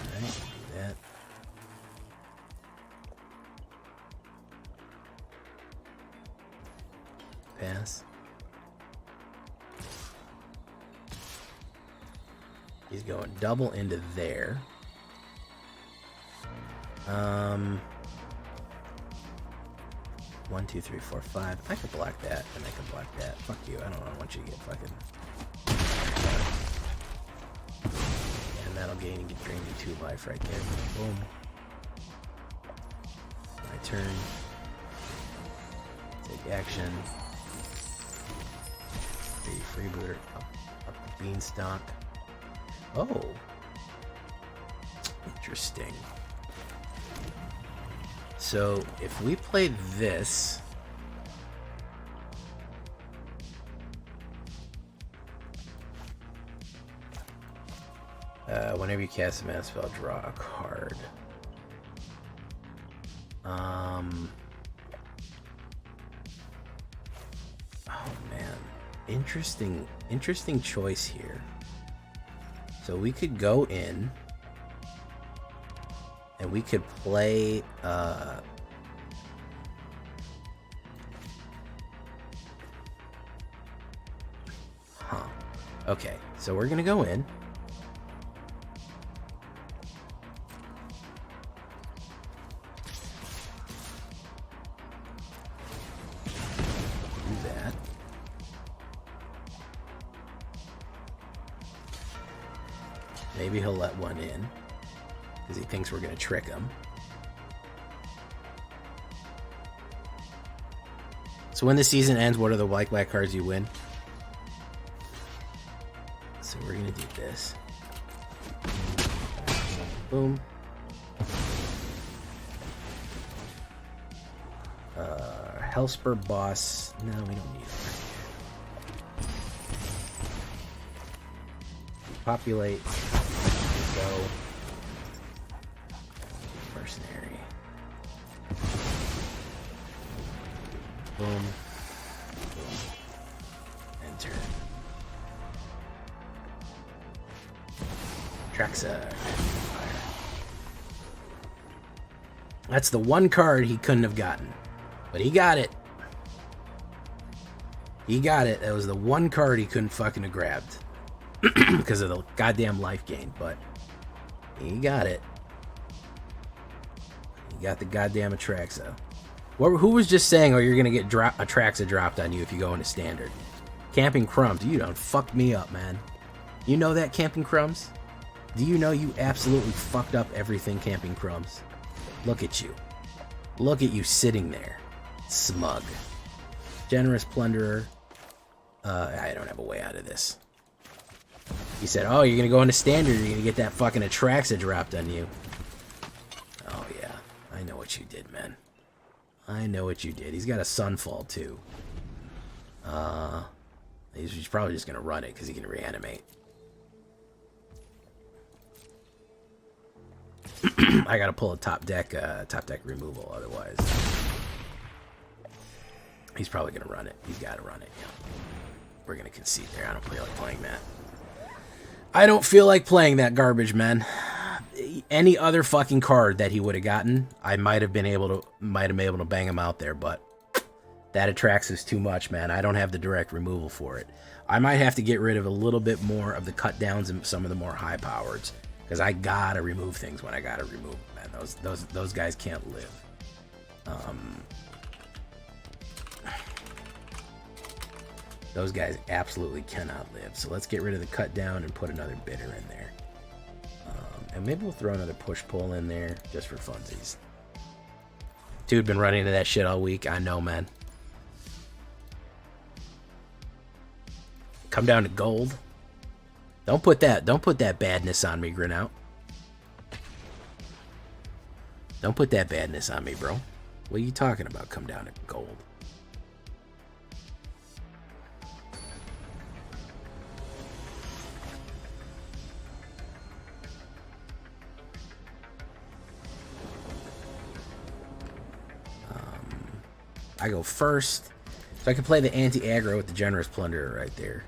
Alright, do that. Pass. He's going double into there. 1, 2, 3, 4, 5. I could block that, and I could block that. Fuck you. I don't want you to get fucking. And that'll gain and get drained to 2 life right there. Boom. My turn. Take action. Freebooter up the beanstalk. Oh, interesting. So if we play this, whenever you cast a mana spell, draw a card. Oh man, interesting choice here. So we could go in and we could play okay, so we're gonna go in. Do that. Maybe he'll let one in because he thinks we're going to trick him. So when the season ends, what are the white black cards you win? So we're going to do this. Boom. Hellspur Boss. No, we don't need it. Populate. Go. Mercenary. Boom. Boom. Enter. Traxa. That's the one card he couldn't have gotten. But he got it. He got it. That was the one card he couldn't fucking have grabbed. Because of the goddamn life gain, but he got it. He got the goddamn Atraxa. Who was just saying, oh, you're going to get Atraxa dropped on you if you go into Standard? Camping Crumbs, you don't fuck me up, man. You know that, Camping Crumbs? Do you know you absolutely fucked up everything, Camping Crumbs? Look at you. Look at you sitting there. Smug. Generous Plunderer. I don't have a way out of this. He said, oh, you're going to go into Standard, you're going to get that fucking Atraxa dropped on you. Oh, yeah. I know what you did, man. I know what you did. He's got a Sunfall, too. He's probably just going to run it because he can reanimate. I got to pull a top deck removal, otherwise. He's probably going to run it. He's got to run it, yeah. We're going to concede there. I don't feel like playing that. I don't feel like playing that garbage, man. Any other fucking card that he would have gotten, I might have been able to bang him out there, but that attracts us too much, man. I don't have the direct removal for it. I might have to get rid of a little bit more of the cut downs and some of the more high powers, because I gotta remove things when I gotta remove them, man. Those guys can't live. Those guys absolutely cannot live. So let's get rid of the cut down and put another bidder in there. And maybe we'll throw another push-pull in there just for funsies. Dude, been running into that shit all week. I know, man. Come down to gold. Don't put that badness on me, Grinout. Don't put that badness on me, bro. What are you talking about? Come down to gold. I go first, so I can play the anti-aggro with the Generous Plunderer right there.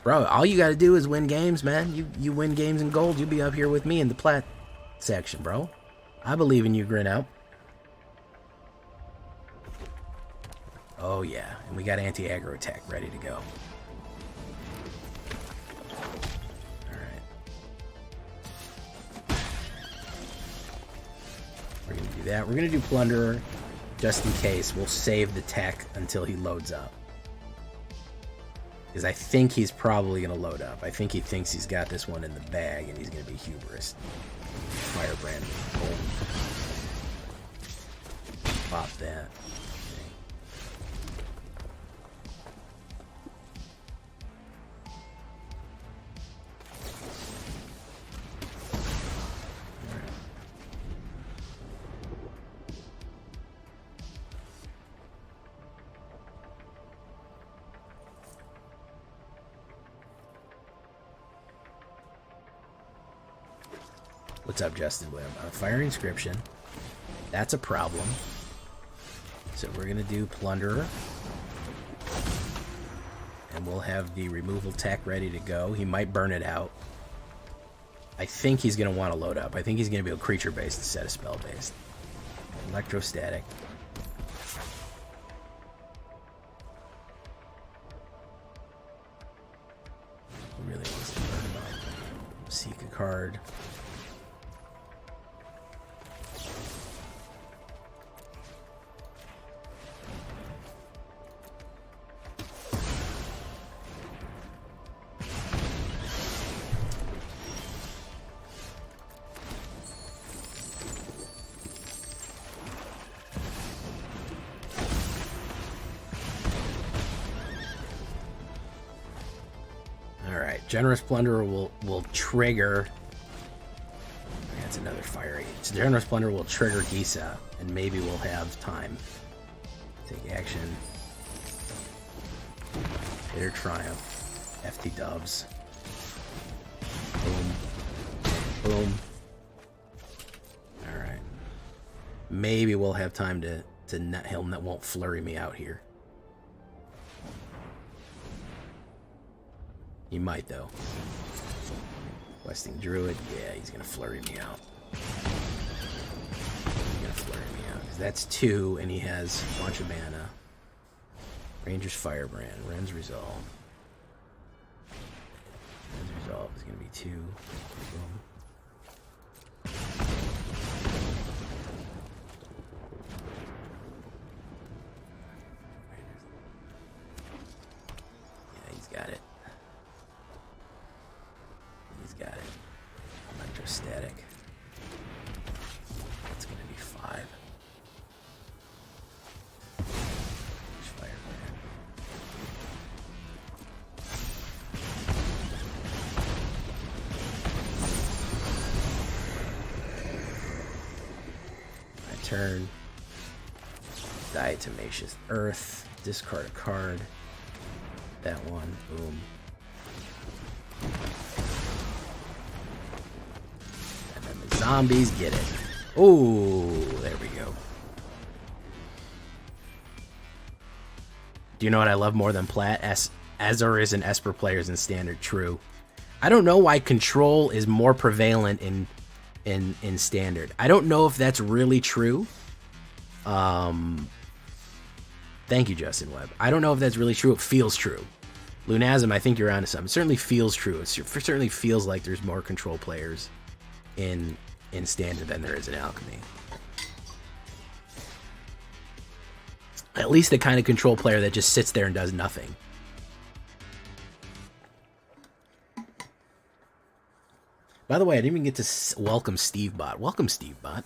Bro, all you gotta do is win games, man. You win games in gold, you'll be up here with me in the plat section, bro. I believe in you, Grinout. Oh yeah, and we got anti-aggro attack ready to go. Alright. We're gonna do that. We're gonna do Plunderer. Just in case, we'll save the tech until he loads up. Because I think he's probably going to load up. I think he thinks he's got this one in the bag, and he's going to be hubris. Firebrand. Pop that. What's up, Justin Webb? Fire Inscription. That's a problem. So we're going to do Plunderer. And we'll have the removal tech ready to go. He might burn it out. I think he's going to want to load up. I think he's going to be a creature-based instead of spell-based. Electrostatic. He really wants to burn him up. Seek a card. Generous Plunderer will trigger. That's another fire age. So Generous Plunderer will trigger Gisa, and maybe we'll have time. Take action. Bitter Triumph. FT Doves. Boom. Boom. Alright. Maybe we'll have time to not, he'll won't flurry me out here. He might, though. Questing Druid. Yeah, he's going to flurry me out. He's going to flurry me out. Because that's 2, and he has a bunch of mana. Ranger's Firebrand. Ren's Resolve. Ren's Resolve is going to be 2. Boom. Yeah, he's got it. Got it. Electrostatic. That's going to be 5. Firebrand. My turn. Diatomaceous Earth. Discard a card. That one. Boom. Zombies get it. Oh, there we go. Do you know what I love more than Plat? Azorius and Esper players in Standard. True. I don't know why Control is more prevalent in Standard. I don't know if that's really true. Thank you, Justin Webb. I don't know if that's really true. It feels true. Lunasm, I think you're onto something. It certainly feels true. It certainly feels like there's more Control players in Standard than there is in Alchemy. At least the kind of control player that just sits there and does nothing. By the way, I didn't even get to welcome Steve Bot. Welcome, Steve Bot.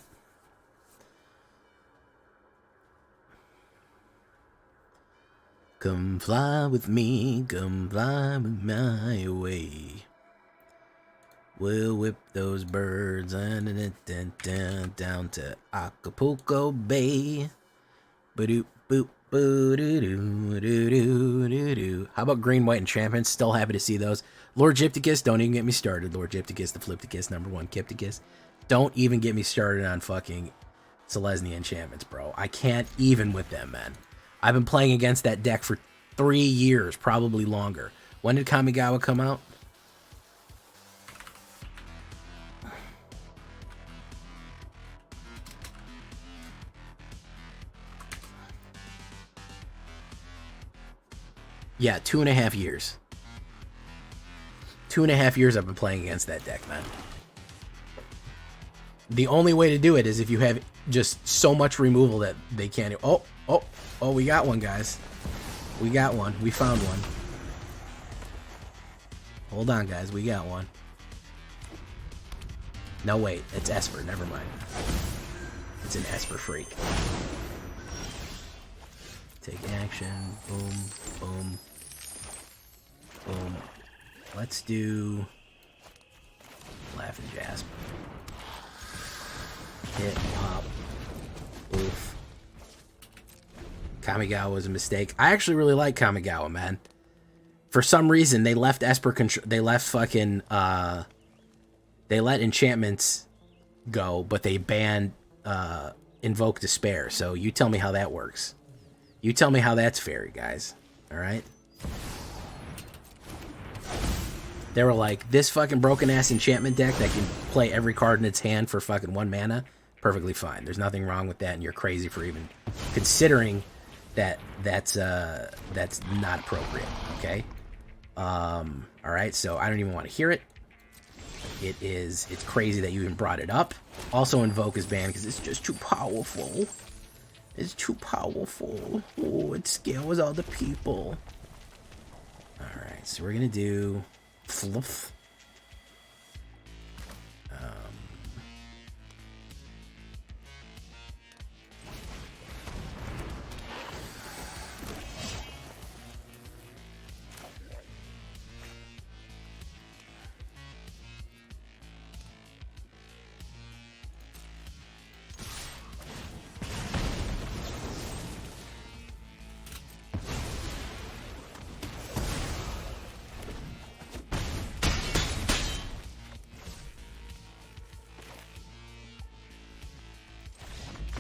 Come fly with me, come fly with my way. We'll whip those birds down to Acapulco Bay. Ba-doop, boop, boo-doo-doo-doo-doo-doo-doo. How about Green White Enchantments? Still happy to see those. Lord Gypticus, don't even get me started. Lord Gypticus, the Flipticus, #1 Kypticus. Don't even get me started on fucking Selesnya enchantments, bro. I can't even with them, man. I've been playing against that deck for 3 years, probably longer. When did Kamigawa come out? Yeah, 2.5 years. 2.5 years I've been playing against that deck, man. The only way to do it is if you have just so much removal that they can't... Oh, we got one, guys. We got one. We found one. Hold on, guys. We got one. No, wait. It's Esper. Never mind. It's an Esper freak. Take action. Boom. Boom. Boom. Let's do Laugh and Jasper. Hit, pop. Oof. Kamigawa was a mistake. I actually really like Kamigawa, man. For some reason, they left Esper control. They left fucking. They let enchantments go, but they banned Invoke Despair. So you tell me how that works. You tell me how that's fair, guys. All right. They were like, this fucking broken ass enchantment deck that can play every card in its hand for fucking 1 mana, perfectly fine. There's nothing wrong with that, and you're crazy for even considering that. That's not appropriate. Okay. All right. So I don't even want to hear it. It's crazy that you even brought it up. Also, Invoke is banned because it's just too powerful. It's too powerful. Oh, it scares all the people. All right. So we're gonna do Fluff.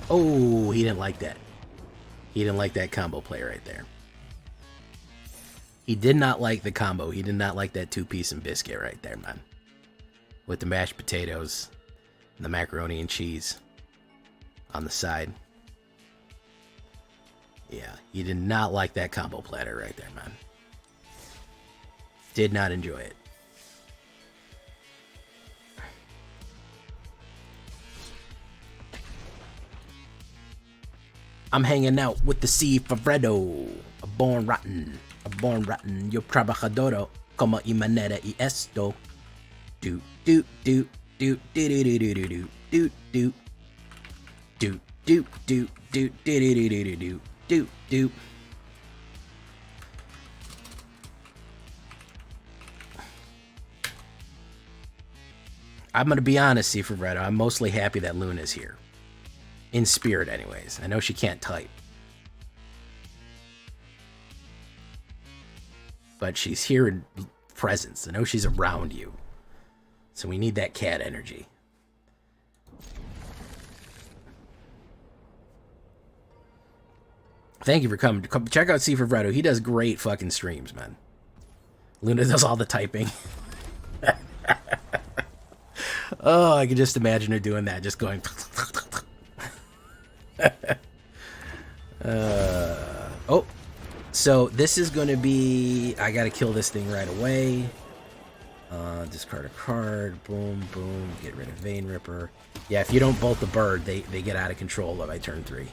Oh, he didn't like that. He didn't like that combo play right there. He did not like the combo. He did not like that 2-piece and biscuit right there, man. With the mashed potatoes and the macaroni and cheese on the side. Yeah, he did not like that combo platter right there, man. Did not enjoy it. I'm hanging out with the C. Favredo, a born rotten, yo trabajadoro, como y manera y esto. Do do do do do do do do do do do do do do do do do do do do. I'm gonna be honest, C. Favredo. I'm mostly happy that Luna's here. In spirit, anyways. I know she can't type. But she's here in presence. I know she's around you. So we need that cat energy. Thank you for coming. Check out C. Favretto. He does great fucking streams, man. Luna does all the typing. Oh, I can just imagine her doing that. Just going... oh, so this is going to be... I got to kill this thing right away. Discard a card. Boom, boom. Get rid of Vein Ripper. Yeah, if you don't bolt the bird, they get out of control by turn 3.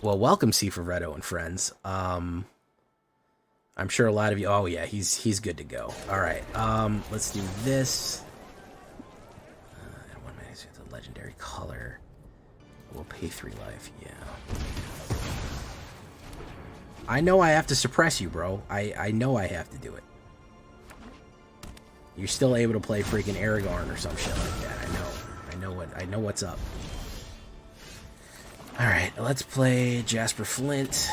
Well, welcome, Cifaretto and friends. I'm sure a lot of you... Oh, yeah, he's good to go. All right, let's do this. One minute with a legendary color. We'll pay 3 life, yeah. I know I have to suppress you, bro. I know I have to do it. You're still able to play freaking Aragorn or some shit like that. I know what's up. Alright, let's play Jasper Flint.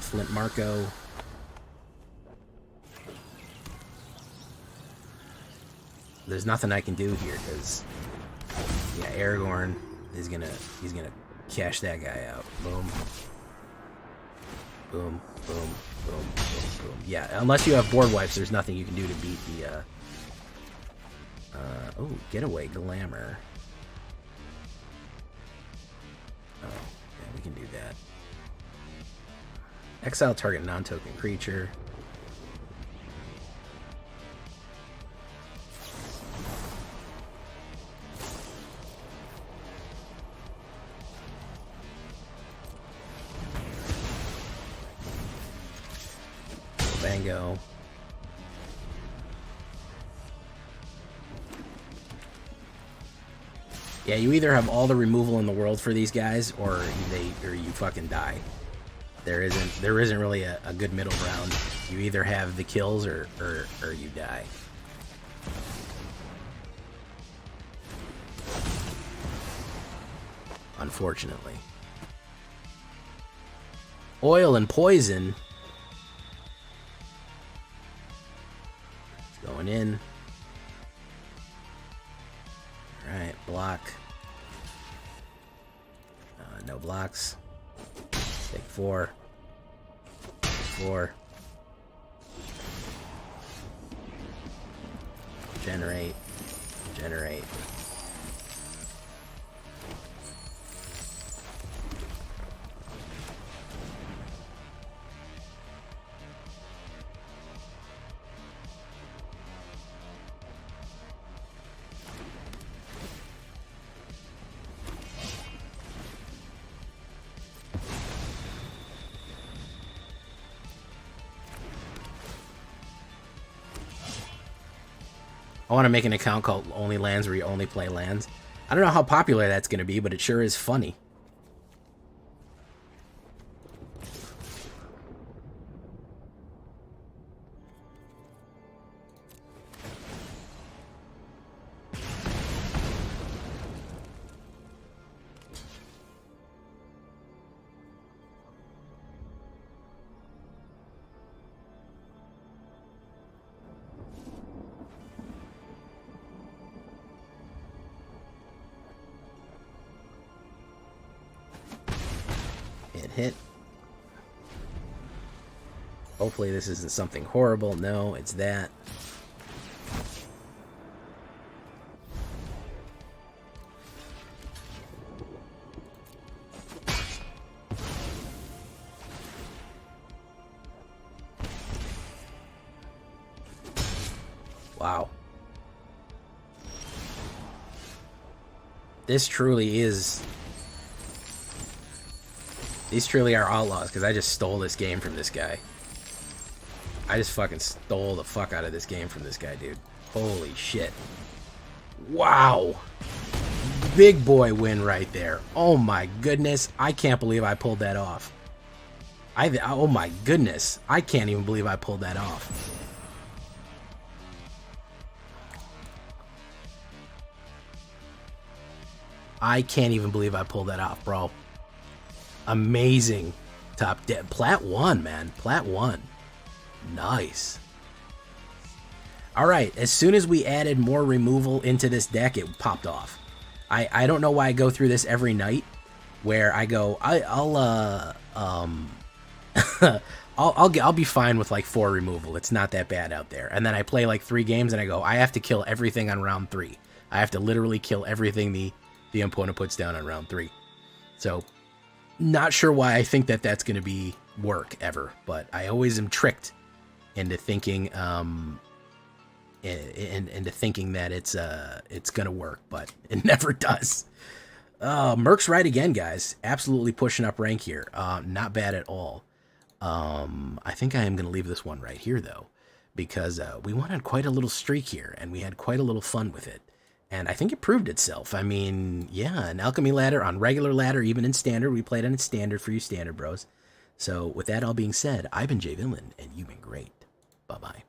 Flint Marco. There's nothing I can do here because yeah, Aragorn is he's gonna cash that guy out. Boom. Boom, boom, boom, boom, boom. Yeah, unless you have board wipes, there's nothing you can do to beat the oh, getaway glamour. Oh, yeah, we can do that. Exile target non-token creature. Bango. Yeah, you either have all the removal in the world for these guys, or you fucking die. There isn't really a good middle ground. You either have the kills or you die. Unfortunately. Oil and poison. It's going in. Alright, block. No blocks. Take 4. 4. Generate. Generate. I want to make an account called Only Lands where you only play lands. I don't know how popular that's going to be, but it sure is funny. Hit. Hopefully this isn't something horrible. No, it's that. Wow. This truly is... These truly are outlaws, because I just stole this game from this guy. I just fucking stole the fuck out of this game from this guy, dude. Holy shit. Wow. Big boy win right there. Oh my goodness. I can't believe I pulled that off. Oh my goodness. I can't even believe I pulled that off. I can't even believe I pulled that off, bro. Amazing. Top dead. Plat 1, man. Plat 1. Nice. Alright, as soon as we added more removal into this deck, it popped off. I don't know why I go through this every night, where I go, I'll be fine with like 4 removal. It's not that bad out there. And then I play like 3 games and I go, I have to kill everything on round 3. I have to literally kill everything the opponent puts down on round 3. So... Not sure why I think that that's going to be work ever, but I always am tricked into thinking, into thinking that it's going to work, but it never does. Merc's right again, guys. Absolutely pushing up rank here. Not bad at all. I think I am going to leave this one right here, though, because we wanted quite a little streak here, and we had quite a little fun with it. And I think it proved itself. I mean, yeah, an alchemy ladder on regular ladder, even in standard. We played on its standard for you standard bros. So with that all being said, I've been Jay Villain, and you've been great. Bye-bye.